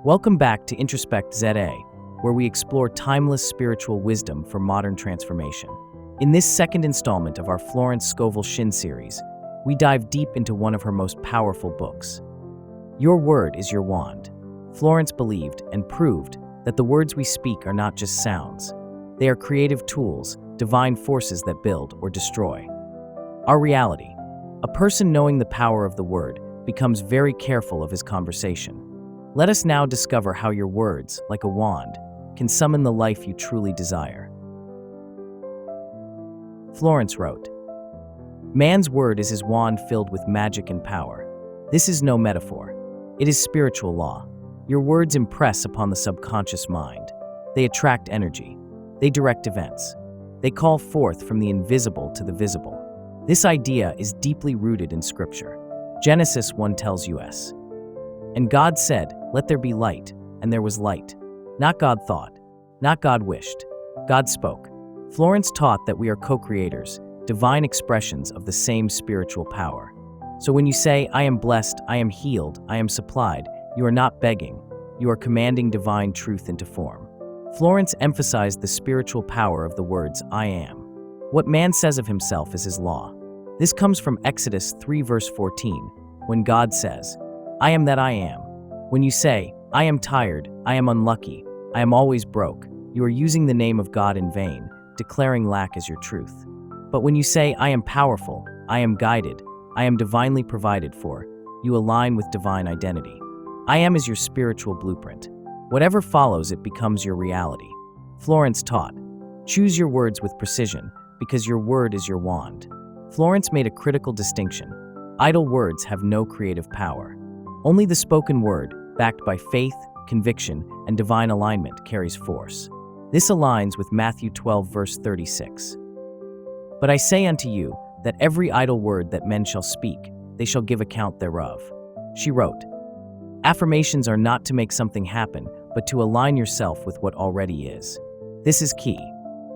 Welcome back to Introspect ZA, where we explore timeless spiritual wisdom for modern transformation. In this second installment of our Florence Scovel Shinn series, we dive deep into one of her most powerful books. Your word is your wand. Florence believed and proved that the words we speak are not just sounds. They are creative tools, divine forces that build or destroy. Our reality. A person knowing the power of the word becomes very careful of his conversation. Let us now discover how your words, like a wand, can summon the life you truly desire. Florence wrote, "Man's word is his wand filled with magic and power. This is no metaphor. It is spiritual law. Your words impress upon the subconscious mind. They attract energy. They direct events. They call forth from the invisible to the visible. This idea is deeply rooted in Scripture. Genesis 1 tells us, "And God said, 'Let there be light,' and there was light. Not God thought, not God wished. God spoke." Florence taught that we are co-creators, divine expressions of the same spiritual power. So when you say, "I am blessed, I am healed, I am supplied," you are not begging. You are commanding divine truth into form. Florence emphasized the spiritual power of the words, "I am." What man says of himself is his law. This comes from Exodus 3 verse 14, when God says, "I am that I am." When you say, "I am tired, I am unlucky, I am always broke," you are using the name of God in vain, declaring lack as your truth. But when you say, "I am powerful, I am guided, I am divinely provided for," you align with divine identity. I am is your spiritual blueprint. Whatever follows it becomes your reality. Florence taught, choose your words with precision, because your word is your wand. Florence made a critical distinction. Idle words have no creative power. Only the spoken word, backed by faith, conviction, and divine alignment, carries force. This aligns with Matthew 12 verse 36. "But I say unto you, that every idle word that men shall speak, they shall give account thereof." She wrote, affirmations are not to make something happen, but to align yourself with what already is. This is key.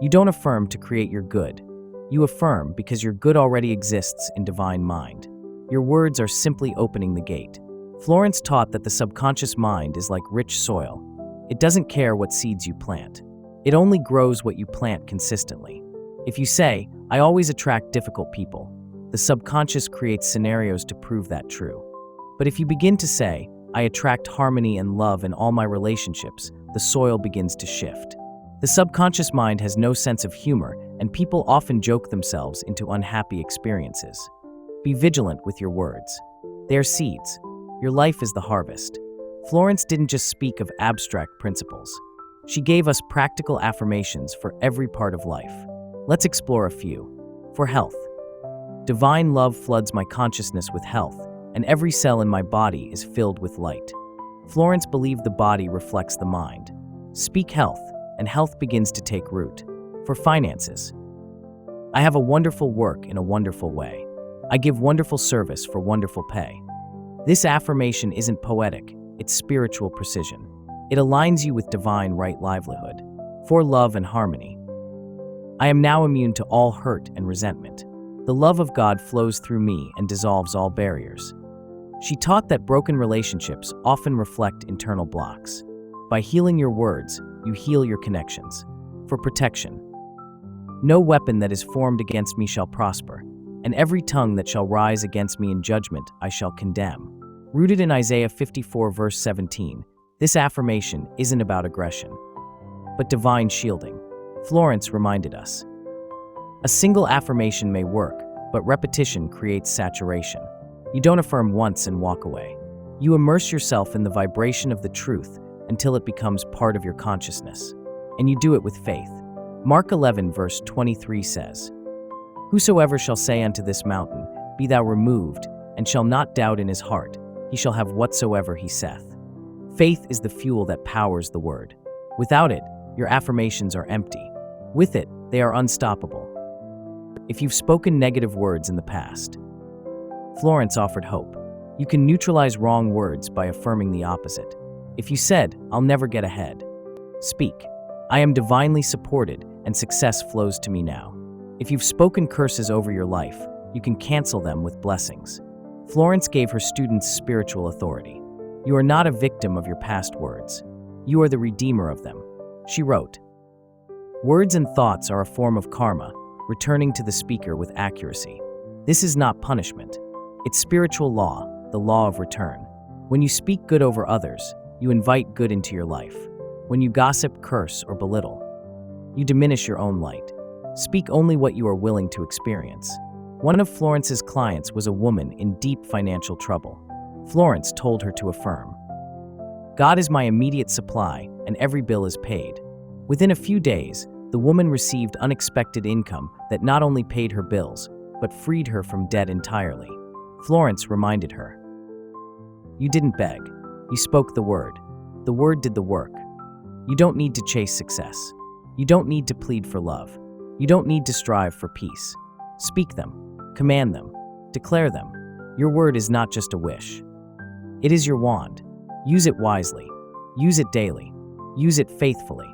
You don't affirm to create your good. You affirm because your good already exists in divine mind. Your words are simply opening the gate. Florence taught that the subconscious mind is like rich soil. It doesn't care what seeds you plant. It only grows what you plant consistently. If you say, "I always attract difficult people," the subconscious creates scenarios to prove that true. But if you begin to say, "I attract harmony and love in all my relationships," the soil begins to shift. The subconscious mind has no sense of humor, and people often joke themselves into unhappy experiences. Be vigilant with your words. They are seeds. Your life is the harvest. Florence didn't just speak of abstract principles. She gave us practical affirmations for every part of life. Let's explore a few. For health. Divine love floods my consciousness with health, and every cell in my body is filled with light. Florence believed the body reflects the mind. Speak health, and health begins to take root. For finances. I have a wonderful work in a wonderful way. I give wonderful service for wonderful pay. This affirmation isn't poetic, it's spiritual precision. It aligns you with divine right livelihood. For love and harmony. I am now immune to all hurt and resentment. The love of God flows through me and dissolves all barriers. She taught that broken relationships often reflect internal blocks. By healing your words, you heal your connections. For protection. No weapon that is formed against me shall prosper, and every tongue that shall rise against me in judgment I shall condemn. Rooted in Isaiah 54 verse 17, this affirmation isn't about aggression, but divine shielding. Florence reminded us. A single affirmation may work, but repetition creates saturation. You don't affirm once and walk away. You immerse yourself in the vibration of the truth until it becomes part of your consciousness. And you do it with faith. Mark 11 verse 23 says, "Whosoever shall say unto this mountain, Be thou removed, and shall not doubt in his heart, he shall have whatsoever he saith." Faith is the fuel that powers the word. Without it, your affirmations are empty. With it, they are unstoppable. If you've spoken negative words in the past, Florence offered hope. You can neutralize wrong words by affirming the opposite. If you said, "I'll never get ahead," speak, "I am divinely supported and success flows to me now." If you've spoken curses over your life, you can cancel them with blessings. Florence gave her students spiritual authority. You are not a victim of your past words. You are the redeemer of them. She wrote, "Words and thoughts are a form of karma, returning to the speaker with accuracy. This is not punishment. It's spiritual law, the law of return. When you speak good over others, you invite good into your life. When you gossip, curse, or belittle, you diminish your own light. Speak only what you are willing to experience." One of Florence's clients was a woman in deep financial trouble. Florence told her to affirm, "God is my immediate supply, and every bill is paid." Within a few days, the woman received unexpected income that not only paid her bills, but freed her from debt entirely. Florence reminded her, "You didn't beg. You spoke the word. The word did the work. You don't need to chase success. You don't need to plead for love. You don't need to strive for peace. Speak them, command them, declare them. Your word is not just a wish. It is your wand. Use it wisely. Use it daily. Use it faithfully."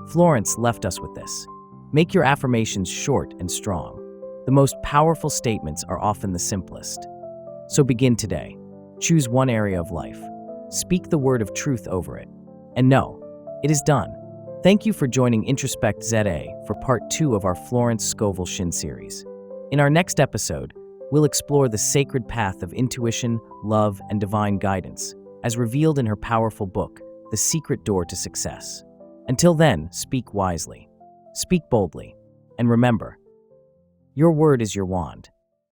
Florence left us with this. Make your affirmations short and strong. The most powerful statements are often the simplest. So begin today. Choose one area of life. Speak the word of truth over it. And know, it is done. Thank you for joining Introspect ZA for part 2 of our Florence Scovel Shinn series. In our next episode, we'll explore the sacred path of intuition, love, and divine guidance, as revealed in her powerful book, The Secret Door to Success. Until then, speak wisely, speak boldly, and remember, your word is your wand.